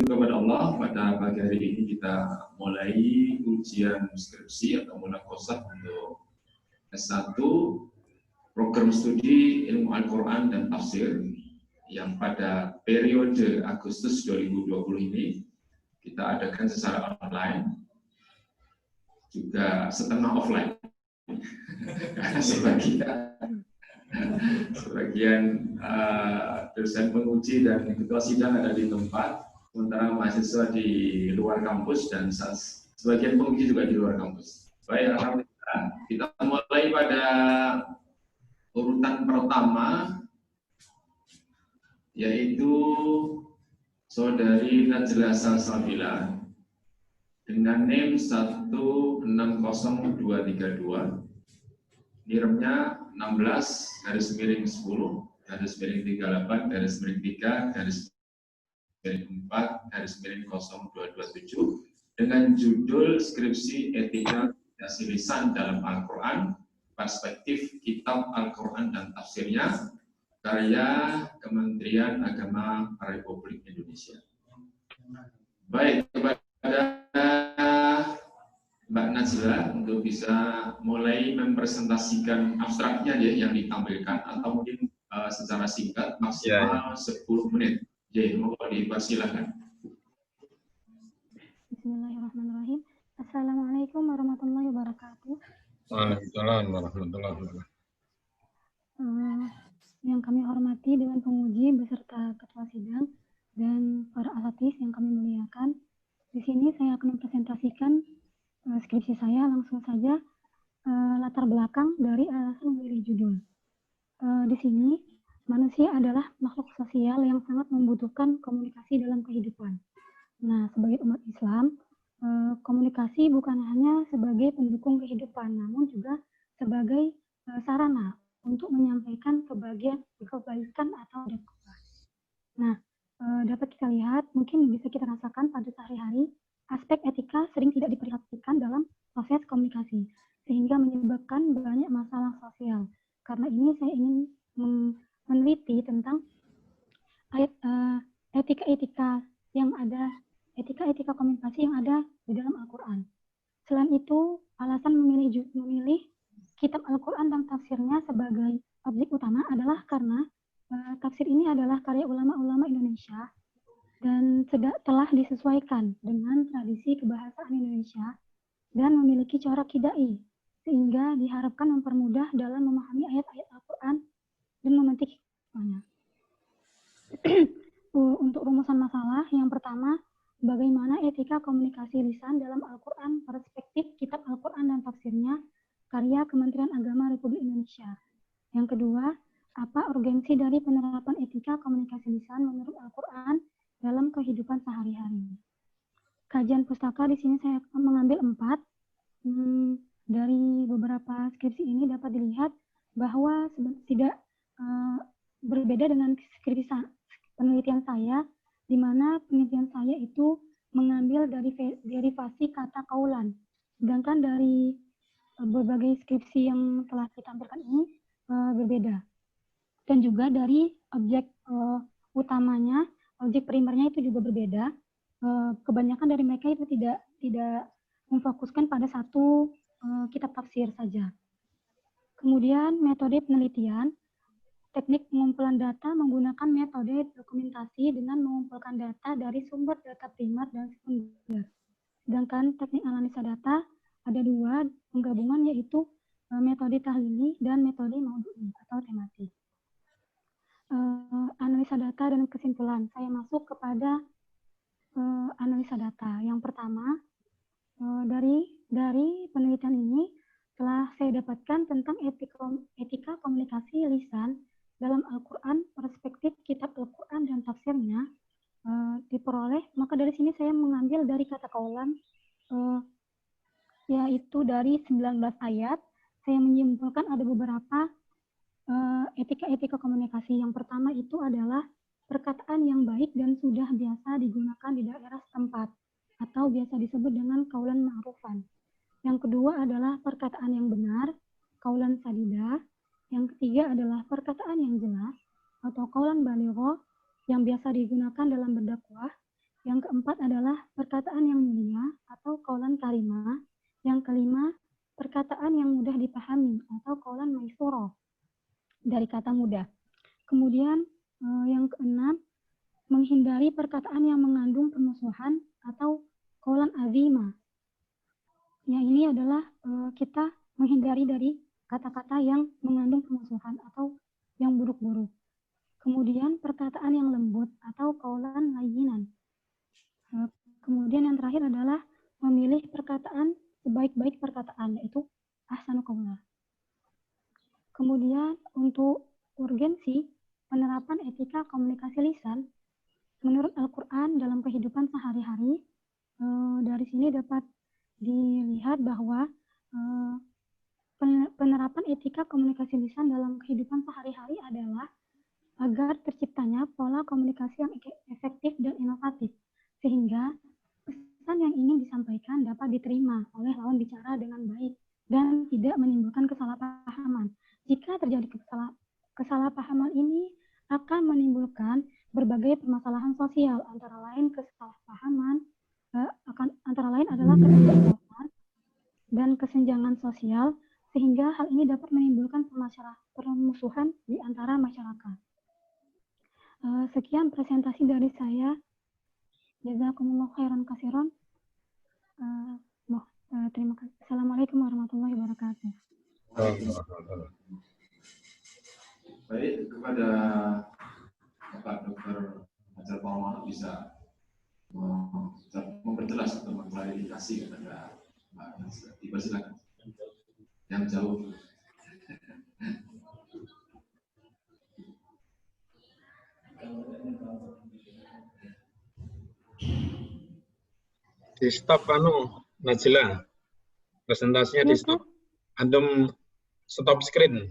kepada Allah, pada pagi hari ini kita mulai ujian skripsi atau munaqashah untuk S1 program studi ilmu Al-Quran dan tafsir yang pada periode Agustus 2020 ini kita adakan secara online, juga setengah offline. Karena sebagian dosen penguji dan ketua sidang ada di tempat, sementara mahasiswa di luar kampus dan sebagian penguji juga di luar kampus. Baik, alhamdulillah. Kita mulai pada urutan pertama, yaitu Saudari Najla Salsabila dengan NIM 160232, NIRM-nya 16-10-3-4-027 dengan judul skripsi etika komunikasi lisan dalam Al-Quran, perspektif kitab Al-Quran dan tafsirnya, karya Kementerian Agama Republik Indonesia. Baik, kepada Mbak Najla untuk bisa mulai mempresentasikan abstraknya yang ditampilkan, atau mungkin secara singkat maksimal 10 menit. Jadi, mohon dipersilakan. Bismillahirrahmanirrahim. Assalamualaikum warahmatullahi wabarakatuh. Waalaikumsalam warahmatullahi wabarakatuh. Yang kami hormati Dewan Penguji beserta Ketua Sidang dan para asatidz yang kami muliakan. Di sini saya akan mempresentasikan skripsi saya. Langsung saja latar belakang dari alasan memilih judul. Di sini manusia adalah makhluk sosial yang sangat membutuhkan komunikasi dalam kehidupan. Nah, sebagai umat Islam, komunikasi bukan hanya sebagai pendukung kehidupan, namun juga sebagai sarana untuk menyampaikan kebaikan atau dakwah. Nah, dapat kita lihat, mungkin bisa kita rasakan pada sehari-hari, aspek etika sering tidak diperhatikan dalam proses komunikasi, sehingga menyebabkan banyak masalah sosial. Karena ini saya ingin meneliti tentang etika-etika yang ada, etika-etika komunikasi yang ada di dalam Al-Quran. Selain itu, alasan memilih kitab Al-Quran dan tafsirnya sebagai objek utama adalah karena tafsir ini adalah karya ulama-ulama Indonesia dan telah disesuaikan dengan tradisi kebahasaan Indonesia dan memiliki corak kidai, sehingga diharapkan mempermudah dalam memahami ayat-ayat Al-Quran dan memetik hikmahnya. Untuk rumusan masalah, yang pertama, bagaimana etika komunikasi lisan dalam Al-Quran, perspektif kitab Al-Quran dan tafsirnya, karya Kementerian Agama Republik Indonesia. Yang kedua, apa urgensi dari penerapan etika komunikasi lisan menurut Al-Quran dalam kehidupan sehari-hari. Kajian pustaka di sini saya mengambil 4. Dari beberapa skripsi ini dapat dilihat bahwa tidak berbeda dengan skripsi penelitian saya, di mana penelitian saya itu mengambil dari derivasi kata kaulan. Sedangkan dari berbagai skripsi yang telah ditampilkan ini berbeda. Dan juga dari objek utamanya, objek primernya itu juga berbeda. Kebanyakan dari mereka itu tidak memfokuskan pada satu kitab tafsir saja. Kemudian metode penelitian, teknik pengumpulan data menggunakan metode dokumentasi dengan mengumpulkan data dari sumber data primer dan sekunder. Sedangkan teknik analisa data ada 2 penggabungan, yaitu metode tahlili dan metode maudhu'i atau tematik. Analisa data dan kesimpulan. Saya masuk kepada analisa data. Yang pertama, dari penelitian ini telah saya dapatkan tentang etika komunikasi lisan dalam Al-Quran, perspektif kitab Al-Quran dan tafsirnya diperoleh. Maka dari sini saya mengambil dari kata kaulan, yaitu dari 19 ayat. Saya menyimpulkan ada beberapa etika-etika komunikasi. Yang pertama itu adalah perkataan yang baik dan sudah biasa digunakan di daerah setempat atau biasa disebut dengan kaulan ma'rufan. Yang kedua adalah perkataan yang benar, kaulan sadidah. Yang ketiga adalah perkataan yang jelas atau kaulan baligho yang biasa digunakan dalam berdakwah. Yang keempat adalah perkataan yang mulia atau qaulan karimah. Yang kelima, perkataan yang mudah dipahami atau qaulan maisura dari kata mudah. Kemudian yang keenam, menghindari perkataan yang mengandung permusuhan atau qaulan azima. Yang ini adalah kita menghindari dari kata-kata yang mengandung permusuhan atau yang buruk-buruk. Kemudian perkataan yang lembut atau qaulan layyinan. Kemudian yang terakhir adalah memilih perkataan sebaik-baik perkataan, yaitu ahsanu qaula. Kemudian untuk urgensi penerapan etika komunikasi lisan menurut Al-Quran dalam kehidupan sehari-hari, dari sini dapat dilihat bahwa penerapan etika komunikasi lisan dalam kehidupan sehari-hari adalah agar terciptanya pola komunikasi yang efektif dan inovatif, sehingga pesan yang ingin disampaikan dapat diterima oleh lawan bicara dengan baik dan tidak menimbulkan kesalahpahaman. Jika terjadi kesalahpahaman ini akan menimbulkan berbagai permasalahan sosial, antara lain kesalahpahaman, antara lain adalah ketidakpuasan dan kesenjangan sosial, sehingga hal ini dapat menimbulkan permusuhan di antara masyarakat. Sekian presentasi dari saya. Jazakumullah khairan katsiran. Terima kasih. Assalamualaikum warahmatullahi wabarakatuh. Baik, kepada Bapak Dr. Hajar Maulana bisa memperjelas atau mengklarifikasi kepada Mbak Nasra. Silakan. Yang jauh. Di stop Najila. Presentasinya di stop. Antum stop screen.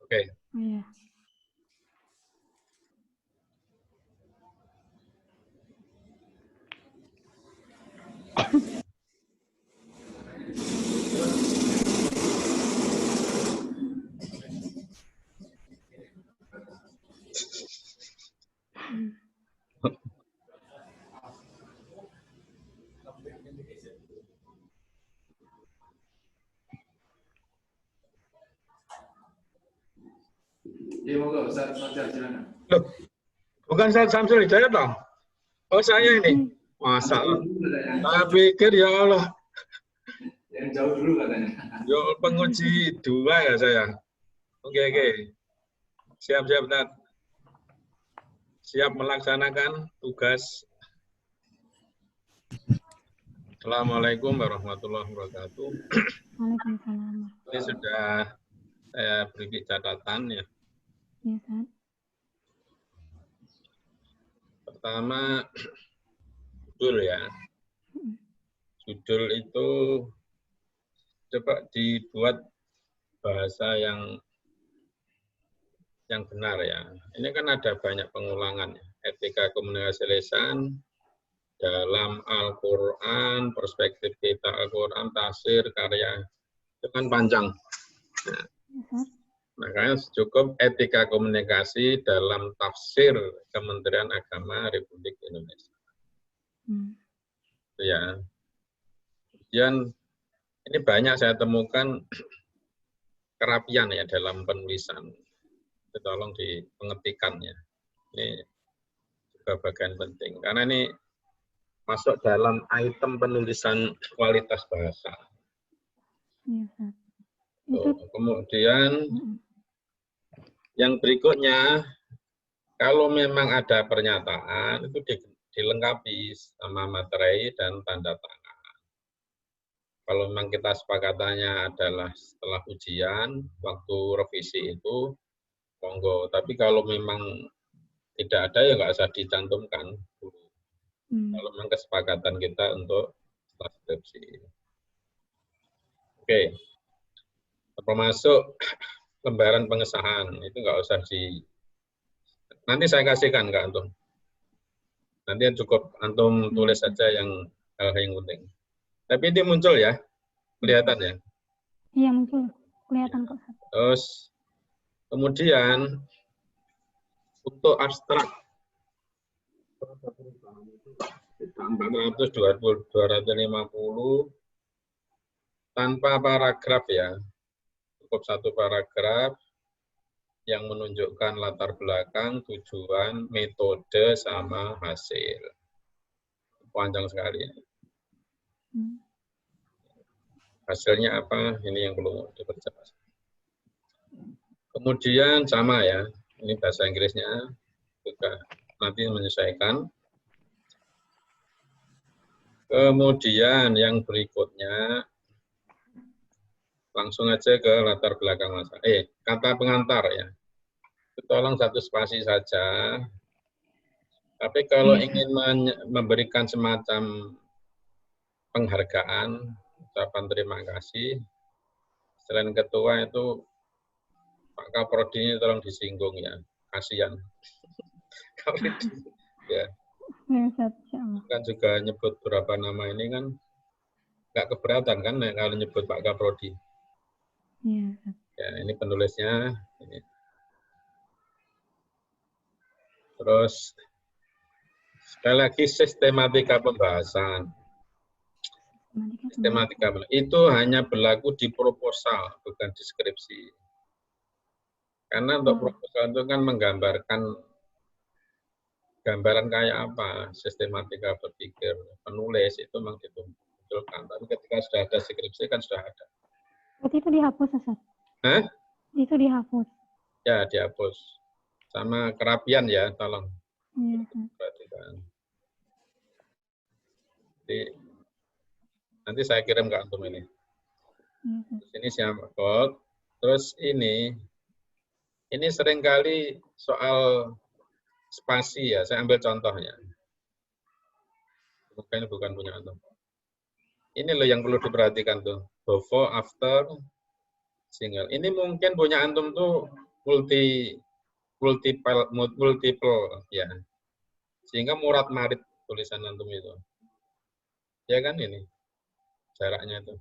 Oke. Iya. Ya, moga Ustaz silakan. Loh, bukan saya Samsul Hidayat dong. Oh, saya ini. Masa saya pikir ya Allah. Yang jauh dulu katanya. Yo penguji 2 ya saya. Oke. Siap Nat. Siap melaksanakan tugas. Assalamualaikum warahmatullahi wabarakatuh. Waalaikumsalam. Ini sudah saya beri catatan ya. Iya, Ustaz. Pertama, judul ya. Judul itu coba dibuat bahasa yang benar ya. Ini kan ada banyak pengulangan ya. Etika komunikasi lisan dalam Al-Quran, perspektif kita Al-Quran, tafsir, karya, itu kan panjang. Nah, makanya cukup etika komunikasi dalam tafsir Kementerian Agama Republik Indonesia. Ya. Kemudian ini banyak saya temukan kerapian ya dalam penulisan. Tolong dipengetikannya. Ini juga bagian penting karena ini masuk dalam item penulisan kualitas bahasa. Iya, kemudian yang berikutnya, kalau memang ada pernyataan itu dilengkapi sama materai dan tanda tangan. Kalau memang kita sepakatannya adalah setelah ujian, waktu revisi itu, monggo. Tapi kalau memang tidak ada ya nggak usah dicantumkan dulu. Kalau memang kesepakatan kita untuk skripsi. Oke. Termasuk lembaran pengesahan itu nggak usah nanti saya kasihkan ke antum. Nanti cukup antum tulis saja yang hal yang penting. Tapi itu muncul ya, kelihatan ya. Iya muncul, kelihatan kok. Terus kemudian untuk abstrak itu 400, 250 tanpa paragraf ya. Cukup satu paragraf yang menunjukkan latar belakang, tujuan, metode, sama hasil. Panjang sekali. Hasilnya apa? Ini yang perlu diperjelas. Kemudian sama ya, ini bahasa Inggrisnya juga nanti menyesuaikan. Kemudian yang berikutnya, langsung aja ke latar belakang masalah. Kata pengantar ya. Tolong satu spasi saja. Tapi kalau ingin memberikan semacam penghargaan, ucapan terima kasih, selain ketua itu Pak Kaprodi ini tolong disinggung ya, kasihan. Ya. Kan juga nyebut beberapa nama ini kan nggak keberatan kan kalau nyebut Pak Kaprodi. Ya, ini penulisnya. Ini. Terus sekali lagi sistematika pembahasan. Sistematika itu hanya berlaku di proposal, bukan di skripsi. Karena untuk proposal itu kan menggambarkan gambaran kayak apa, sistematika berpikir penulis itu memang ditunjukkan. Tapi ketika sudah ada skripsi kan sudah ada. Berarti itu dihapus, Ustaz? Hah? Itu dihapus? Ya, dihapus. Sama kerapian ya, tolong. Iya. Perhatikan. Jadi, nanti saya kirim ke antum ini. Terus ini siapa? Terus ini seringkali soal spasi ya, saya ambil contohnya. Mungkin bukan punya antum. Ini loh yang perlu diperhatikan tuh. Before, after, single. Ini mungkin punya antum tuh multiple ya. Sehingga murat marit tulisan antum itu. Ya kan ini jaraknya itu.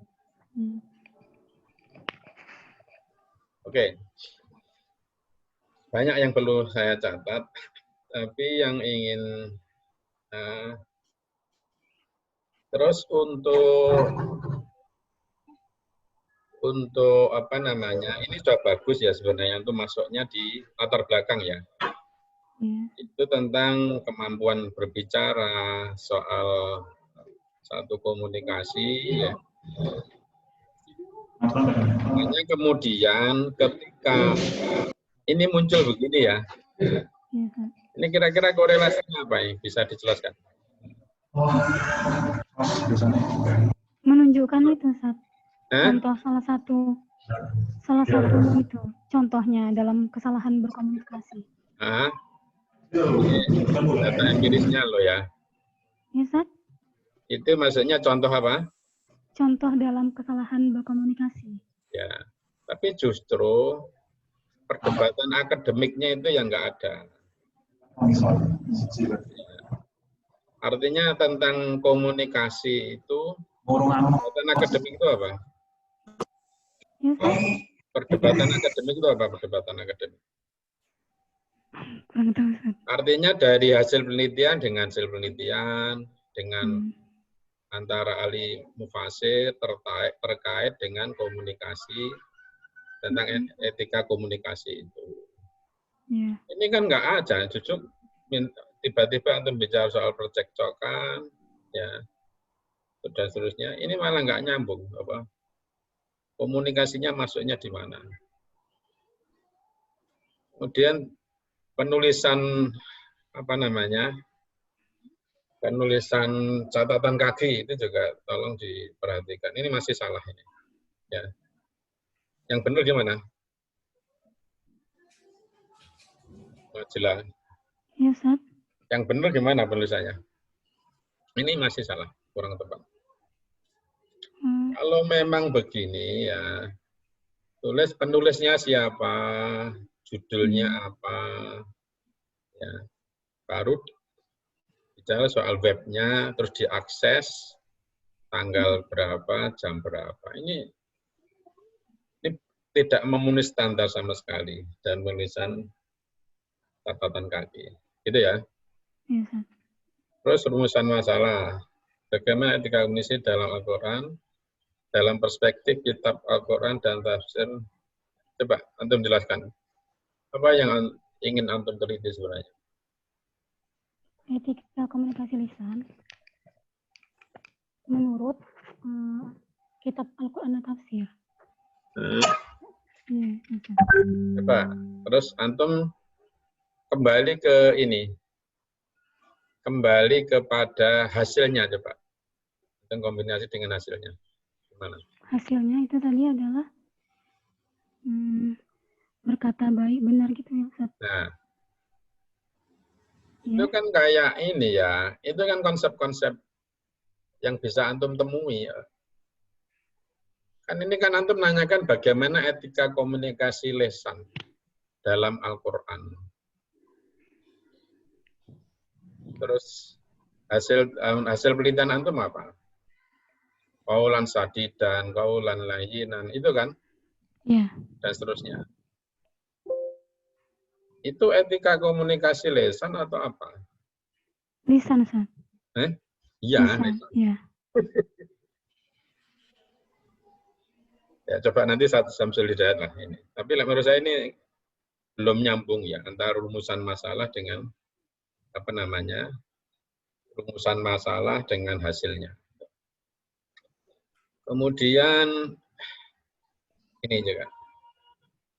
Oke. Banyak yang perlu saya catat, tapi yang ingin terus untuk apa namanya, ini sudah bagus ya sebenarnya untuk masuknya di latar belakang ya. Itu tentang kemampuan berbicara, soal satu komunikasi ya. Makanya kemudian ketika ini muncul begini ya, ini kira-kira korelasinya apa ya? Bisa dijelaskan? Menunjukkan itu, Ustaz. Contoh salah satu itu contohnya dalam kesalahan berkomunikasi. Data empirisnya lo ya. Ya, Ustaz. Itu maksudnya contoh apa? Contoh dalam kesalahan berkomunikasi. Ya, tapi justru perdebatan akademiknya itu yang nggak ada. Artinya tentang komunikasi itu, perdebatan akademik itu apa? Ya, perdebatan akademik itu apa? Perdebatan akademik. Artinya dari hasil penelitian dengan hasil penelitian, dengan antara ahli mufasir terkait dengan komunikasi, tentang etika komunikasi itu. Yeah. Ini kan nggak ada, cucuk tiba-tiba antum bicara soal percekcokan, ya, dan seterusnya. Ini malah nggak nyambung, apa? Komunikasinya masuknya di mana? Kemudian penulisan apa namanya? Penulisan catatan kaki itu juga tolong diperhatikan. Ini masih salah ini, ya. Yang benar gimana? Jelas. Ya, Ustaz. Yang benar gimana penulisannya? Ini masih salah, kurang tepat. Kalau memang begini ya, tulis penulisnya siapa, judulnya apa, ya, baru bicara soal webnya, terus diakses tanggal berapa, jam berapa. Ini tidak memenuhi standar sama sekali dan penulisan catatan kaki, gitu ya. Yes, Terus rumusan masalah. Bagaimana etika komunikasi dalam Al-Quran, dalam perspektif kitab Al-Quran dan tafsir. Coba antum jelaskan. Apa yang ingin antum teliti sebenarnya? Etika komunikasi lisan menurut kitab Al-Quran dan tafsir. Coba, terus antum kembali ke ini, kembali kepada hasilnya coba, dan kombinasi dengan hasilnya, gimana? Hasilnya itu tadi adalah berkata baik benar gitu ya Ustaz. Nah, Ya. itu kan kayak ini ya, itu kan konsep-konsep yang bisa antum temui ya. Kan ini kan antum nanyakan bagaimana etika komunikasi lisan dalam Al-Quran. Terus hasil penelitian antum apa? Qaulan sadidan, qaulan layyinan, itu kan? Ya. Dan seterusnya. Itu etika komunikasi lisan atau apa? Lisan, Ustaz. Iya. Lisan, ya. Ya, coba nanti satu Samsul Hidayat lah ini. Tapi menurut saya ini belum nyambung ya antara rumusan masalah dengan apa namanya? Rumusan masalah dengan hasilnya. Kemudian ini juga.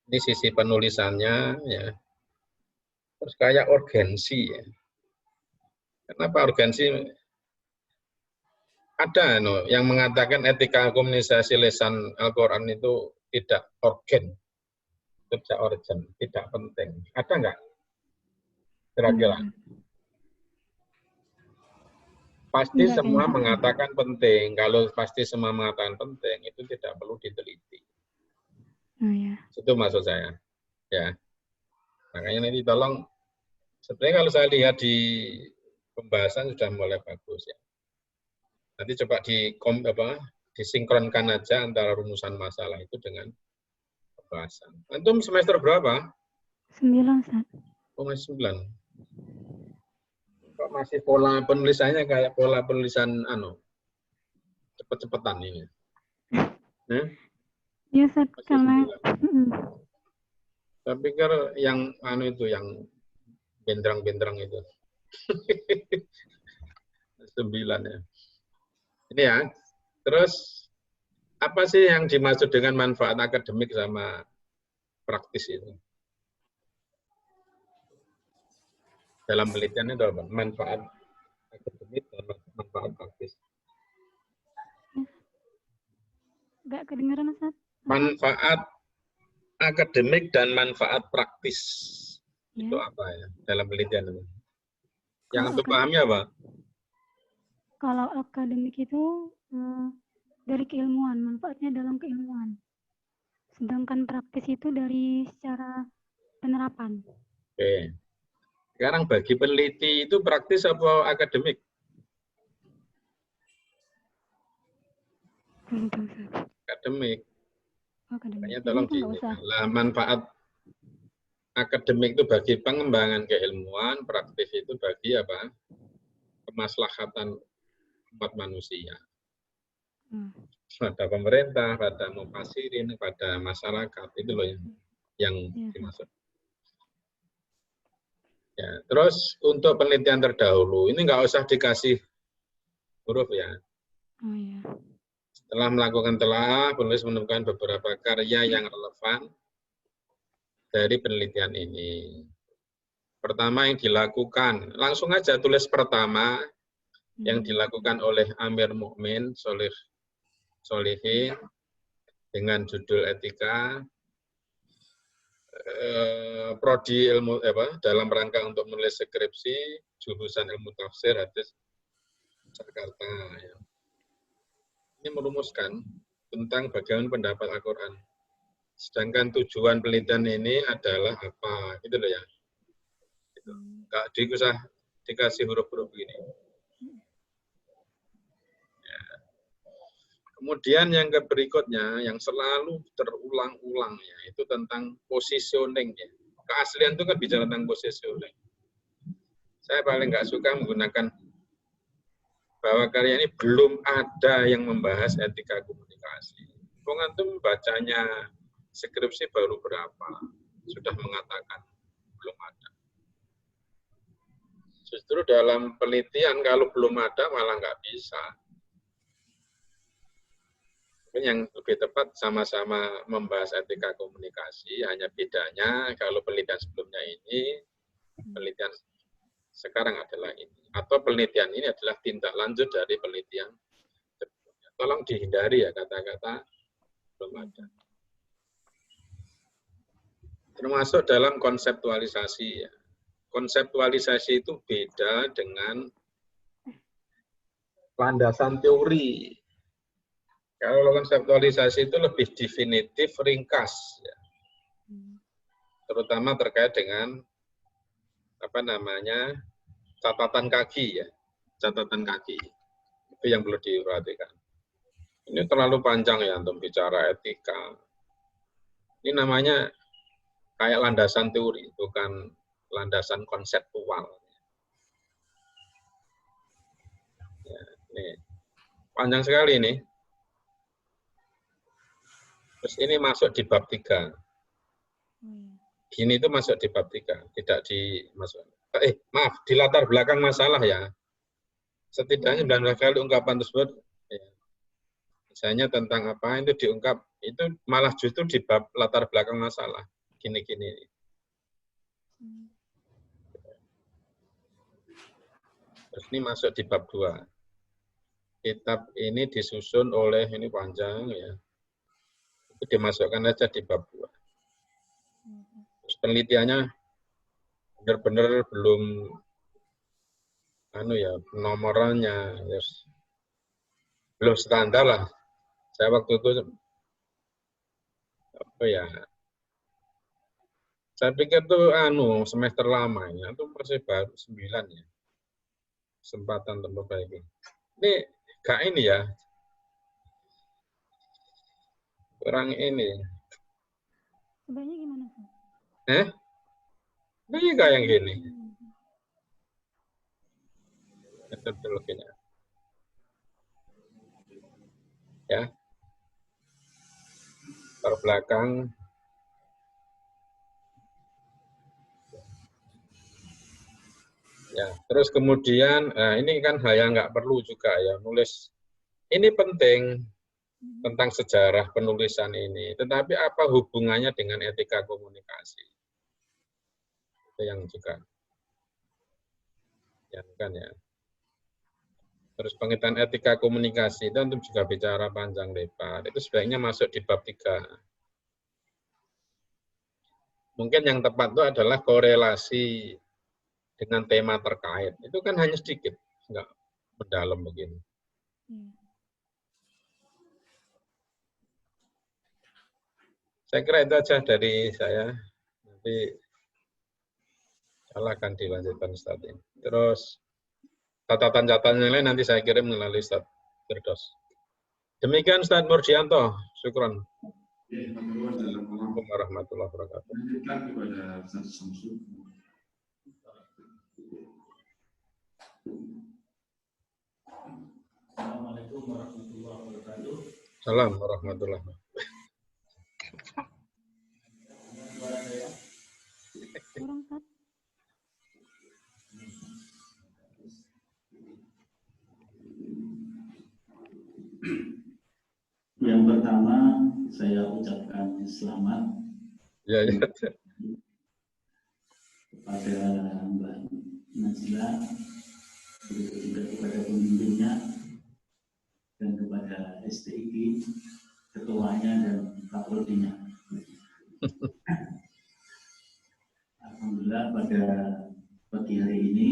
Ini sisi penulisannya ya. Terus kayak urgensi ya. Kenapa urgensi? Ada yang mengatakan etika komunikasi lisan Al-Quran itu tidak urgen, tidak urgent, tidak penting. Ada nggak? Kira-kira? Pasti Enggak, semua enggak. mengatakan penting. Kalau pasti semua mengatakan penting, itu tidak perlu diteliti. Oh, ya. Itu maksud saya. Ya. Makanya nanti tolong, sebenarnya kalau saya lihat di pembahasan sudah mulai bagus ya. Nanti coba disinkronkan aja antara rumusan masalah itu dengan pembahasan. Antum semester berapa? 9, Ustaz. Oh, masih 9. Kok masih pola penulisannya kayak pola penulisan cepet-cepetan ini? Ya, Ustaz, karena saya pikir yang yang bendrang-bendrang itu. 9 ya. Ini ya. Terus apa sih yang dimaksud dengan manfaat akademik sama praktis itu? Dalam penelitian itu apa? Manfaat akademik dan manfaat praktis. Enggak kedengaran, Ustaz. Manfaat akademik dan manfaat praktis. Ya. Itu apa ya dalam penelitian itu? Yang antum pahami apa? Kalau akademik itu dari keilmuan, manfaatnya dalam keilmuan. Sedangkan praktis itu dari secara penerapan. Oke. Sekarang bagi peneliti itu praktis apa akademik? Akademik. Makanya tolong lah manfaat akademik itu bagi pengembangan keilmuan, praktis itu bagi apa? Kemaslahatan umat manusia. Pada pemerintah, pada mufasirin, pada masyarakat, itu loh yang dimaksud. Ya, terus untuk penelitian terdahulu, ini nggak usah dikasih huruf ya. Oh, ya. Setelah melakukan telaah, penulis menemukan beberapa karya yang relevan dari penelitian ini. Pertama yang dilakukan, langsung aja tulis pertama, yang dilakukan oleh Amir Mukmin Solihin dengan judul etika prodi ilmu dalam rangka untuk menulis skripsi jurusan ilmu tafsir hadis Jakarta. Ini merumuskan tentang bagaimana pendapat Al-Quran. Sedangkan tujuan penelitian ini adalah apa? Gitu loh ya. Gitu. Nggak usah dikasih huruf-huruf begini. Kemudian yang berikutnya, yang selalu terulang-ulang ya, itu tentang positioning ya. Keaslian itu kan bicara tentang positioning. Saya paling nggak suka menggunakan bahwa karya ini belum ada yang membahas etika komunikasi. Antum bacanya skripsi baru berapa? Sudah mengatakan belum ada. Justru dalam penelitian kalau belum ada malah nggak bisa. Yang lebih tepat sama-sama membahas etika komunikasi, hanya bedanya kalau penelitian sebelumnya ini, penelitian sekarang adalah ini. Atau penelitian ini adalah tindak lanjut dari penelitian sebelumnya. Tolong dihindari ya kata-kata belum ada. Termasuk dalam konseptualisasi ya. Konseptualisasi itu beda dengan landasan teori. Kalau konseptualisasi itu lebih definitif, ringkas, ya. Terutama terkait dengan catatan kaki ya, catatan kaki itu yang perlu diperhatikan. Ini terlalu panjang ya untuk bicara etika. Ini namanya kayak landasan teori, bukan landasan konseptual. Ya, ini panjang sekali ini. Terus ini masuk di bab 3. Gini itu masuk di bab 3, tidak di di latar belakang masalah ya. Setidaknya 19 kali ungkapan tersebut, ya, misalnya tentang apa itu diungkap, itu malah justru di bab latar belakang masalah. Gini-gini. Terus ini masuk di bab 2. Kitab ini disusun oleh, ini panjang ya, itu dimasukkan aja di bab 2. Terus penelitiannya benar-benar belum penomorannya belum standar lah. Saya waktu itu saya pikir tuh semester lama ya, itu masih baru 9 ya. Kesempatan untuk memperbaiki. Ini gak ini ya. Kurang ini. Sebenarnya gimana, Pak? Ini kayak yang gini. Metodologinya. Ya. Terbelakang. Ya, terus kemudian, ini kan hal yang nggak perlu juga ya, nulis. Ini penting tentang sejarah penulisan ini, tetapi apa hubungannya dengan etika komunikasi? Itu yang juga, ya kan ya. Terus pengertian etika komunikasi itu untuk juga bicara panjang lebar, itu sebaiknya masuk di bab 3. Mungkin yang tepat itu adalah korelasi dengan tema terkait. Itu kan hanya sedikit, nggak mendalam begini. Saya kira itu aja dari saya. Nanti akan dilanjutkan Ustaz ini. Terus catatan-catatan yang lain nanti saya kirim melalui Ustaz Firdaus. Demikian Ustaz Murjianto. Syukron. Assalamualaikum warahmatullahi wabarakatuh. Lanjutkan kepada Ustaz Samsul. Assalamualaikum warahmatullahi wabarakatuh. Salam warahmatullahi wabarakatuh. Kurang, Pak. Yang pertama saya ucapkan selamat Ya. kepada Mbak Najla, juga kepada pembimbingnya dan kepada STIG, ketuanya dan kaprodinya. Alhamdulillah pada pagi hari ini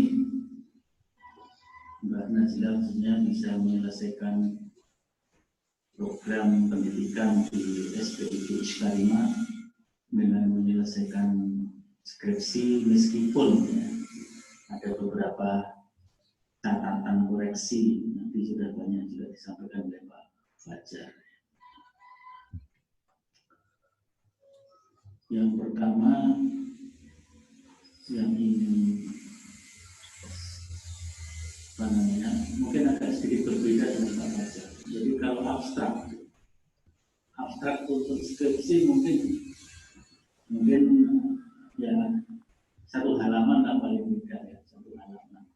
Mbak Najla khususnya bisa menyelesaikan program pendidikan di SPIG Iskarima dengan menyelesaikan skripsi meskipun ada beberapa catatan koreksi, nanti sudah banyak juga disampaikan oleh Pak Fajar. Yang pertama yang ingin mungkin agak sedikit berbeda dengan Pak Fajar. Jadi kalau abstrak untuk skripsi mungkin ya satu halaman lah paling tidak ya, satu halaman.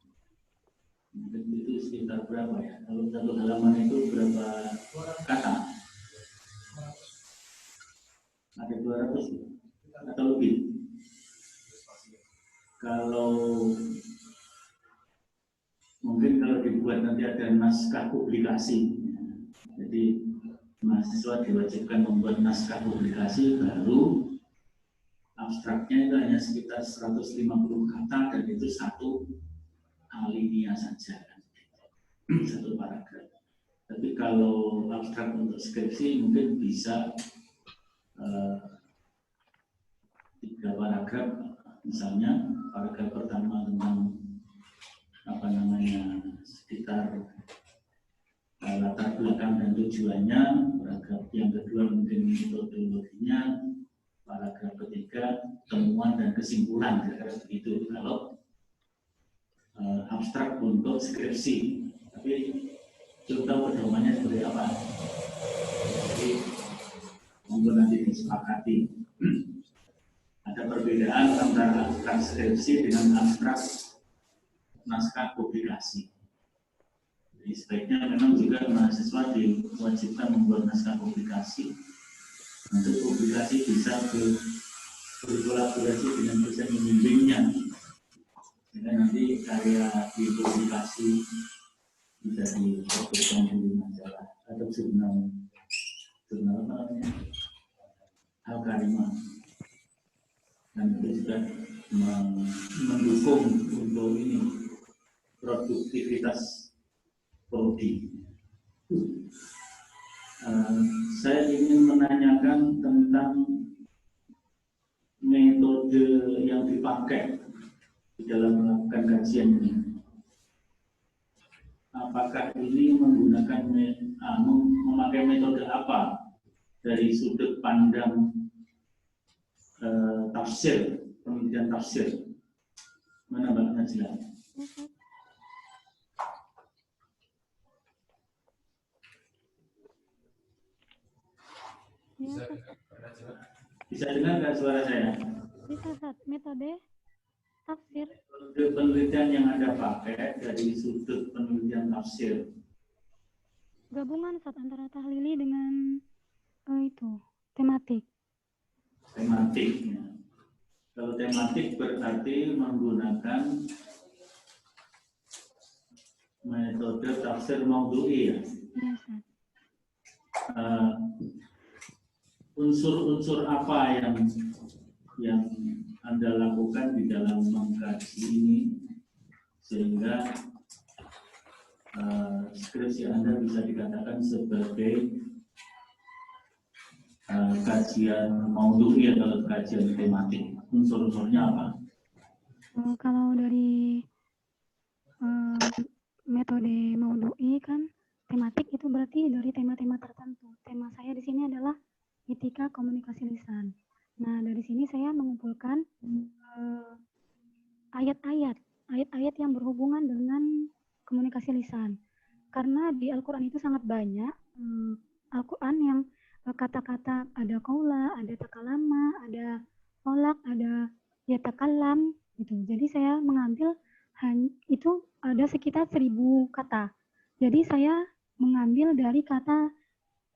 Mungkin itu sekitar berapa ya? Kalau satu halaman itu berapa kata? Ada 200 atau lebih. Mungkin kalau dibuat nanti ada naskah publikasi, jadi mahasiswa diwajibkan membuat naskah publikasi, baru abstraknya itu hanya sekitar 150 kata dan itu satu alinea saja, satu paragraf. Tapi kalau abstrak untuk skripsi mungkin bisa 3 paragraf, misalnya paragraf pertama tentang sekitar latar belakang dan tujuannya, paragraf yang kedua mungkin metodologinya, paragraf ketiga temuan dan kesimpulan, kira-kira begitu kalau abstrak untuk skripsi. Tapi contoh pedomannya seperti apa? Jadi monggo nanti disepakati. Ada perbedaan antara abstrak skripsi dengan abstrak naskah publikasi. Jadi sebaiknya memang juga mahasiswa diwajibkan membuat naskah publikasi. Untuk publikasi bisa berkolaborasi dengan dosen pembimbingnya. Sehingga nanti karya di publikasi bisa diterbitkan di majalah atau jurnal apa namanya, Al-Karimah. Dan itu juga mendukung untuk produktivitas prodi. Saya ingin menanyakan tentang metode yang dipakai di dalam melakukan kajian ini. Apakah ini memakai metode apa dari sudut pandang tafsir, penelitian tafsir? Mana Mbak Najla? Bisa dengar nggak suara saya? Bisa, Sat. Metode tafsir. Metode penelitian yang Anda pakai dari sudut penelitian tafsir. Gabungan, Sat, antara tahlili dengan tematik. Tematik. Ya. Kalau tematik berarti menggunakan metode tafsir maudhu'i ya. Iya, Sat. Unsur-unsur apa yang Anda lakukan di dalam mengkaji ini sehingga skripsi Anda bisa dikatakan sebagai kajian maudhu'i atau kajian tematik? Unsur-unsurnya apa? Kalau dari metode maudhu'i kan tematik itu berarti dari tema-tema tertentu. Tema saya di sini adalah etika komunikasi lisan. Nah, dari sini saya mengumpulkan ayat-ayat yang berhubungan dengan komunikasi lisan. Karena di Al-Quran itu sangat banyak Al-Quran yang kata-kata, ada qaula, ada takalama, ada tolak, ada yatakallam gitu. Jadi saya mengambil itu ada sekitar 1000 kata. Jadi saya mengambil dari kata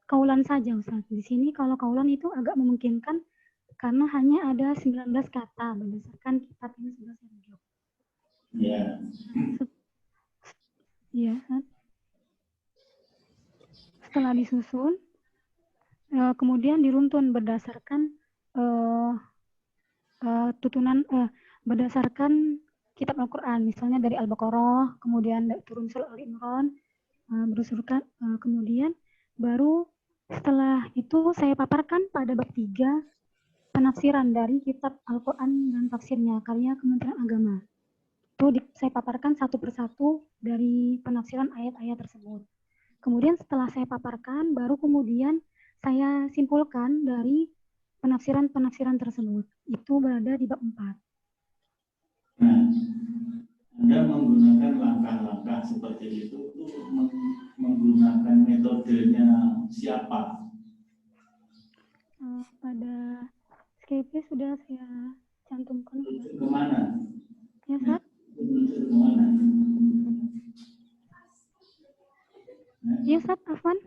kaulan saja, Ustaz. Di sini kalau kaulan itu agak memungkinkan karena hanya ada 19 kata berdasarkan kitab ini sudah saya rujuk. Ya. Iya, Ustaz. Setelah disusun, kemudian diruntun berdasarkan berdasarkan kitab Al-Quran, misalnya dari Al-Baqarah, kemudian turun surah Al-Imran, kemudian baru setelah itu saya paparkan pada bab 3 penafsiran dari kitab Al-Quran dan tafsirnya karya Kementerian Agama. Itu saya paparkan satu persatu dari penafsiran ayat-ayat tersebut. Kemudian setelah saya paparkan, baru kemudian saya simpulkan dari penafsiran-penafsiran tersebut. Itu berada di bab 4. Nah, Anda menggunakan langkah-langkah seperti itu menggunakan metodenya siapa? Pada skripnya sudah saya cantumkan. Menuju kemana? Ya, Ustaz. Menuju kemana? Ya, Ustaz, Afwan.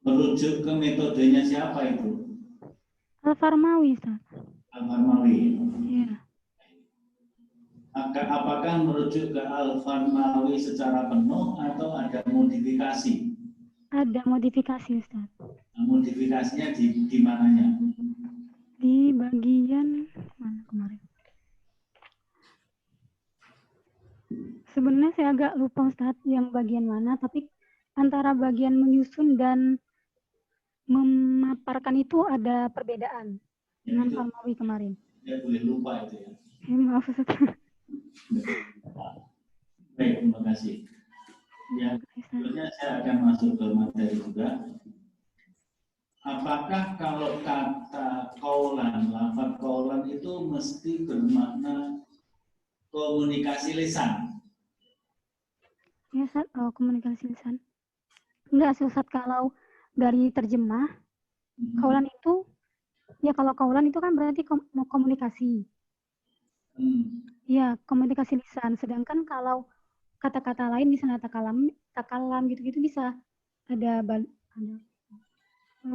Merujuk ke metodenya siapa itu? Al-Farmawi, Ustaz. Al-Farmawi. Iya. Apakah merujuk ke Al-Farmawi secara penuh atau ada modifikasi? Ada modifikasi, Ustaz. Nah, modifikasinya di mananya? Di bagian mana kemarin? Sebenarnya saya agak lupa, Ustaz, yang bagian mana, tapi antara bagian menyusun dan memaparkan itu ada perbedaan dengan Farmawi kemarin. Ya boleh lupa itu ya. Maaf, Ustaz. Baik, terima kasih. Ya, sebenarnya saya akan masuk ke materi juga. Apakah kalau kata kaulan, lafaz kaulan itu mesti bermakna komunikasi lisan? Ya, Ustaz, komunikasi lisan. Enggak sih, Ustaz, kalau dari terjemah, kaulan itu, ya kalau kaulan itu kan berarti komunikasi. Ya, komunikasi lisan. Sedangkan kalau kata-kata lain misalnya takalam gitu-gitu bisa ada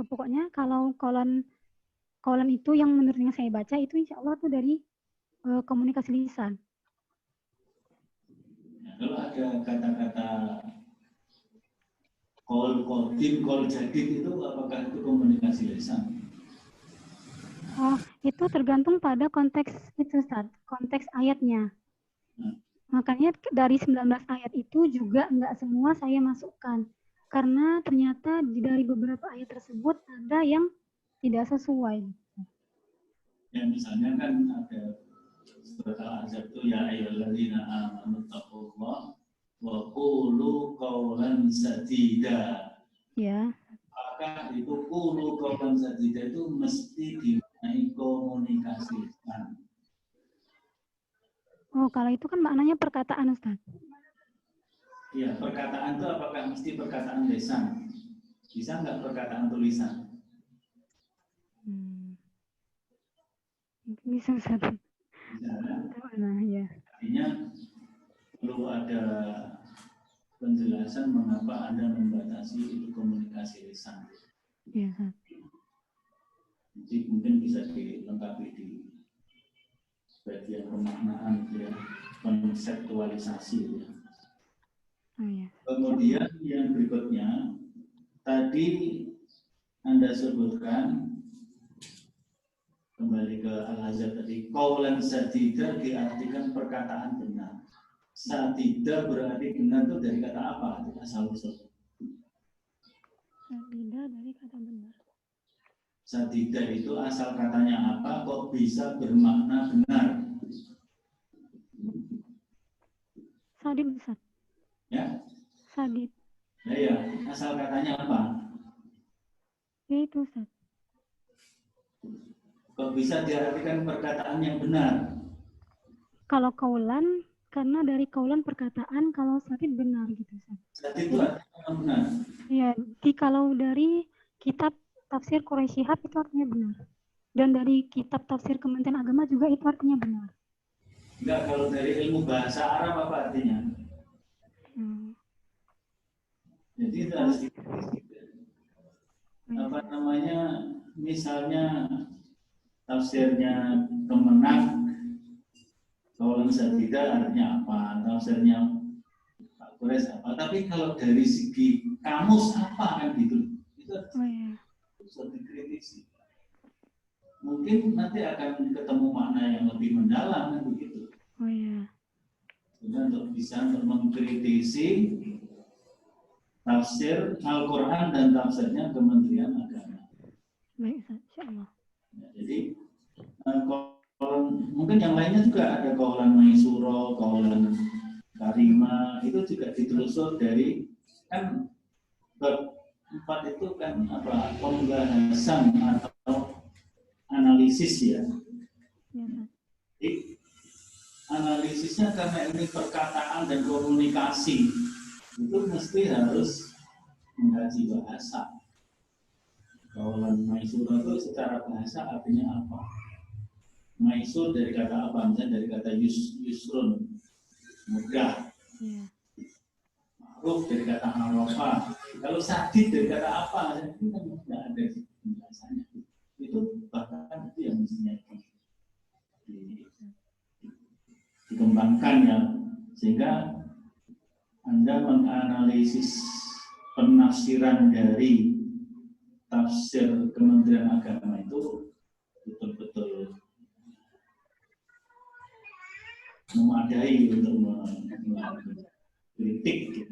pokoknya kalau kaulan itu yang menurut yang saya baca itu insya Allah tuh dari komunikasi lisan. Nah, kalau ada kata-kata kol kodim, kol jadid itu apakah itu komunikasi lisan? Oh, itu tergantung pada konteks itu, Ustaz, konteks ayatnya. Makanya dari 19 ayat itu juga enggak semua saya masukkan. Karena ternyata dari beberapa ayat tersebut ada yang tidak sesuai. Ya misalnya kan ada surat Al-Ahzab itu ya ayyuhalladzina amanu taqullaha wa qulu qawlan sadida. Ya. Apakah itu qulu qawlan sadida itu mesti dimaknai komunikasi lisan? Oh, kalau itu kan maknanya perkataan, Ustaz. Iya, perkataan itu apakah mesti perkataan lisan? Bisa nggak perkataan tulisan? Bisa, Ustaz. Bisa kan? Nah, ya. Artinya perlu ada penjelasan mengapa Anda membatasi itu komunikasi lisan. Iya, Ustaz. Jadi mungkin bisa dilengkapi di bagian pemaknaan ya, konseptualisasi ya. Oh, ya. Kemudian yang berikutnya tadi Anda sebutkan kembali ke Al-Ahzab tadi, qaulan sadida diartikan perkataan benar. Sadida berarti benar itu dari kata apa? Asal-usul. Sadida dari kata benar. Sadida itu asal katanya apa? Kok bisa bermakna benar? Sadid, Ustaz. Ya? Sadid. Ya, asal katanya apa? Ya itu, Ustaz. Kok bisa diartikan perkataan yang benar? Kalau kaulan, karena dari kaulan perkataan, kalau sadid benar gitu, Ustaz. Sadid itu artinya benar. Ya, kalau dari kitab tafsir Quraisy Shihab itu artinya benar. Dan dari kitab tafsir Kementerian Agama juga itu artinya benar. Enggak, kalau dari ilmu bahasa Arab apa artinya? Jadi itu harus apa namanya, misalnya tafsirnya Kemenak kaulan sadida artinya apa, tafsirnya Pak Kures apa, tapi kalau dari segi kamus apa kan gitu, itu harus dikritisi. Mungkin nanti akan ketemu makna yang lebih mendalam kan begitu. Oh iya. Untuk bisa mengkritisi tafsir Al-Quran dan tafsirnya Kementerian Agama. Baik, insyaallah. Ya, jadi mungkin yang lainnya juga ada kaulan maisuro, kaulan karima, itu juga ditelusur dari kan bab 4 itu kan apa, pembahasan atau analisis ya. Ya, jadi analisisnya karena ini perkataan dan komunikasi, itu mesti harus mengkaji bahasa. Kaulan maisur itu secara bahasa artinya apa? Maisur dari kata apa? Misalnya dari kata yusrun, mudah. Ma'ruf dari kata arafa. Kalau sadid dari kata apa? Itu kan tidak ada penjelasannya. Itu bahkan itu yang mestinya dikembangkan ya, sehingga Anda menganalisis penafsiran dari tafsir Kementerian Agama itu betul-betul memadai untuk mengkritik.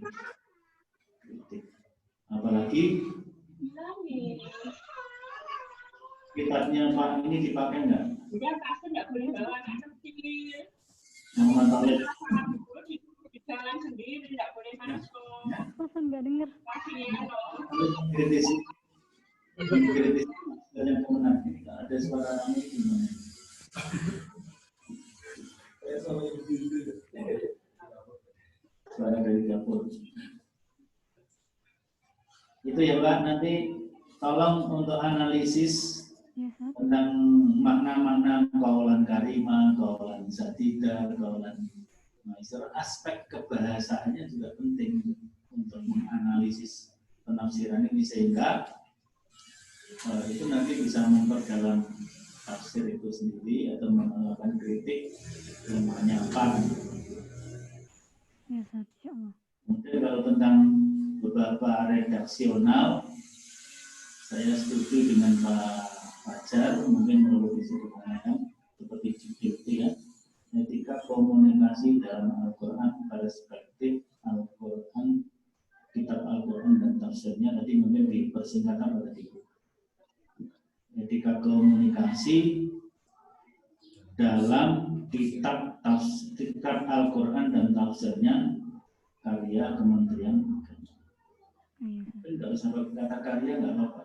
Apalagi kitabnya Pak ini dipakai enggak? Enggak boleh bawa anak kecil. Yang Di jalan sendiri enggak boleh masuk. Bosan nggak dengar. kritisi banyak kemenang. Ada suara kami gimana? Suara dari dapur. Itu ya Pak, nanti tolong untuk analisis tentang makna-makna kaulan karimah, kaulan sadidah, kaulan maisur. Aspek kebahasaannya juga penting untuk menganalisis penafsiran ini, sehingga itu nanti bisa memperdalam tafsir itu sendiri atau melakukan kritik dan penyampaian. Mungkin kalau tentang beberapa redaksional, saya setuju dengan Pak Fajar, mungkin perlu disederhanakan seperti judul ya, etika komunikasi dalam Al-Quran, perspektif Al-Quran, kitab Al-Quran dan tafsirnya. Tadi mungkin dipersingkatkan pada itu. Etika komunikasi dalam kitab Al-Quran dan tafsirnya karya Kementerian Agama. Tidak usah kata karya, nggak apa-apa.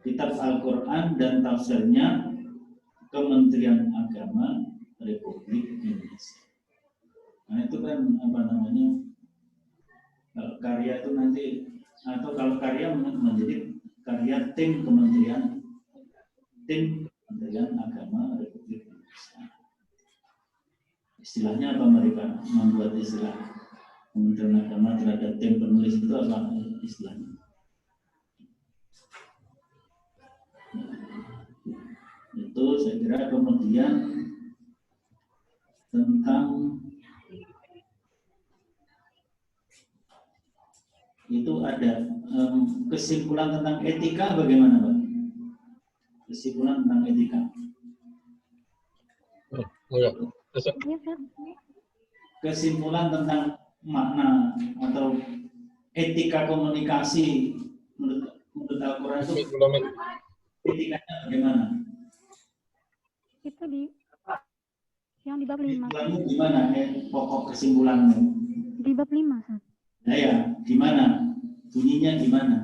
Kitab Al-Quran dan tafsirnya Kementerian Agama Republik Indonesia. Nah itu kan apa namanya, kalau karya itu nanti, atau kalau karya menjadi karya tim Kementerian Agama Republik Indonesia. Istilahnya apa mereka membuat istilah Kementerian Agama terhadap tim penulis itu apa istilahnya? Itu saya kira. Kemudian tentang itu ada kesimpulan tentang etika bagaimana Pak? Kesimpulan tentang etika. Kesimpulan tentang makna atau etika komunikasi menurut Al-Quran itu etikanya bagaimana? Itu yang di bab 5. Kesimpulannya gimana? Pokok kesimpulannya? Di bab 5, Sat. Nah ya, gimana? Bunyinya gimana?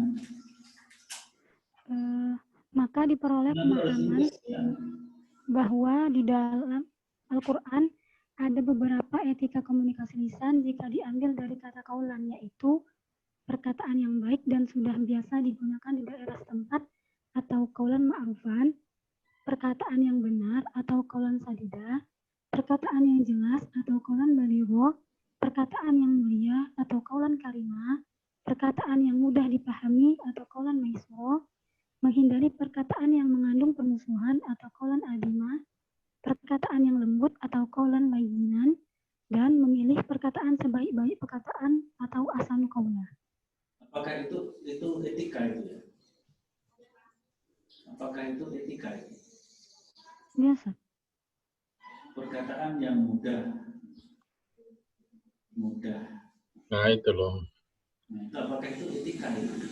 Maka diperoleh pemahaman bahwa di dalam Al-Quran ada beberapa etika komunikasi lisan jika diambil dari kata kaulan, yaitu perkataan yang baik dan sudah biasa digunakan di daerah setempat atau kaulan ma'rufan, perkataan yang benar atau kaulan sadidah, perkataan yang jelas atau kaulan baligho, perkataan yang mulia atau kaulan karimah, perkataan yang mudah dipahami atau kaulan maisur, menghindari perkataan yang mengandung permusuhan atau kaulan adimah, perkataan yang lembut atau kaulan layyinan, dan memilih perkataan sebaik-baik perkataan atau ahsanu qaula. Apakah itu etika itu ya? Apakah itu etika itu? Biasa. Perkataan yang mudah. Nah itu loh. Nah, itu apakah itu etika itu?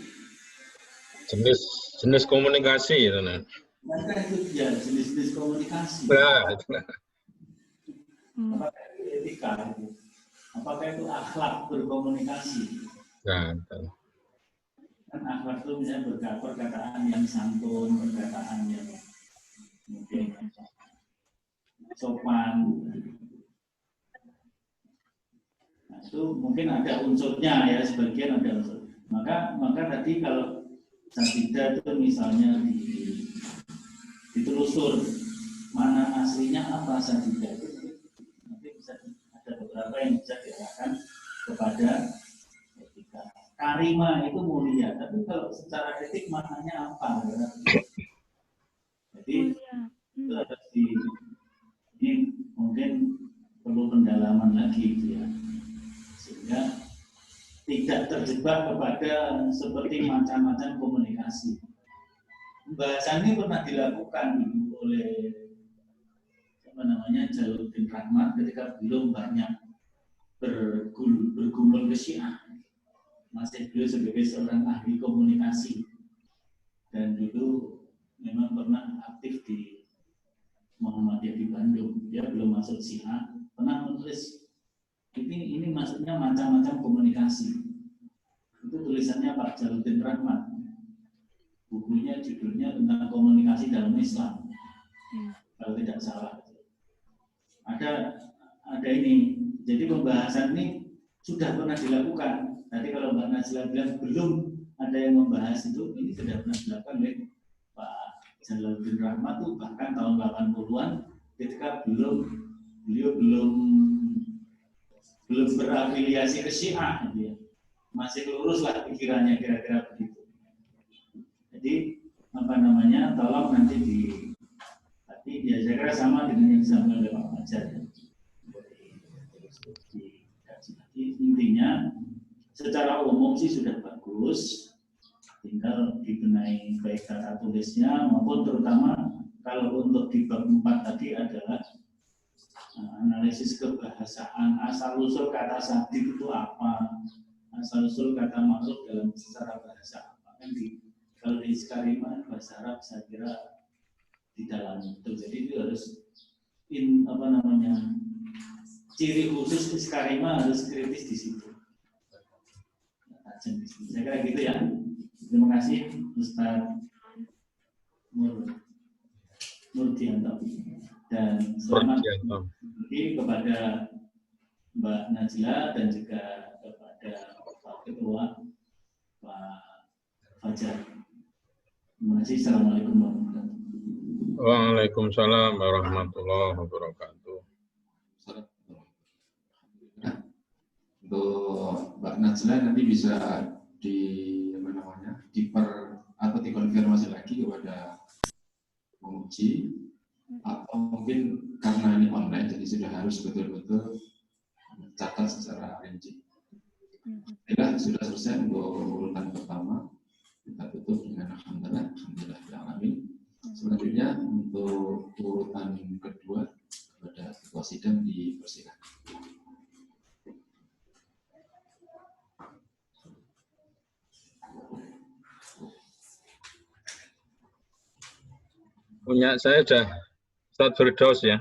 Jenis komunikasi itu nah. Maka itu ya jenis-jenis komunikasi. Nah, Apakah itu etika itu? Apakah itu akhlak berkomunikasi? nah, Kan akhlak itu misalnya perkataan yang santun, perkataan yang mungkin sopan. Nah, itu mungkin ada unsurnya ya, sebagian ada unsur. Maka tadi kalau sadida itu misalnya ditelusur mana aslinya apa sadida itu, nanti bisa ada beberapa yang bisa diarahkan kepada etika. Karima itu mulia, tapi kalau secara etik maknanya apa? Jadi itu harus ini mungkin perlu pendalaman lagi gitu ya, sehingga tidak terjebak kepada seperti macam-macam komunikasi. Pembahasan ini pernah dilakukan oleh Jalaluddin Rahmat ketika belum banyak bergumul ke Syiah. Masih beliau sebagai seorang ahli komunikasi dan dulu memang pernah aktif di Muhammadiyah di Bandung. Dia belum masuk Syiah, pernah menulis ini maksudnya macam-macam komunikasi. Itu tulisannya Pak Jalaluddin Rahmat. Bukunya judulnya tentang komunikasi dalam Islam. Kalau tidak salah. Ada ini. Jadi pembahasan ini sudah pernah dilakukan. Tadi kalau Mbak Najla bilang belum ada yang membahas itu, ini sudah pernah dilakukan oleh Pak Jalaluddin Rahmat tuh bahkan tahun 80-an ketika beliau belum berafiliasi ke Syiah gitu ya. Masih lurus lah pikirannya kira-kira begitu. Jadi tolong nanti tapi ya saya kira sama dengan yang disampaikan oleh Pak Fajar ya. Intinya secara umum sih sudah bagus, tinggal dibenahi baik tata tulisnya maupun terutama kalau untuk di bab 4 tadi adalah analisis kebahasaan, asal usul kata sadid itu apa, asal usul kata makhluk dalam secara bahasa apa. Kan kalau di Iskarima bahasa Arab saya kira di dalam itu, jadi itu harus ciri khusus Iskarima harus kritis di situ. Saya kira gitu ya. Terima kasih Ustaz Nurdianto dan selamat kepada Mbak Najla dan juga kepada Pak Ketua Pak Fajar. Terima kasih. Assalamualaikum warahmatullahi wabarakatuh. Waalaikumsalam warahmatullahi wabarakatuh. Untuk Mbak Najla nanti bisa dikonfirmasi lagi kepada penguji, atau mungkin karena ini online jadi sudah harus betul-betul mencatat secara rinci. Sudah selesai untuk urutan pertama, kita tutup dengan alhamdulillah. Selanjutnya untuk urutan kedua kepada ketua sidang dipersilakan. Punya saya sudah Ustaz Firdaus ya.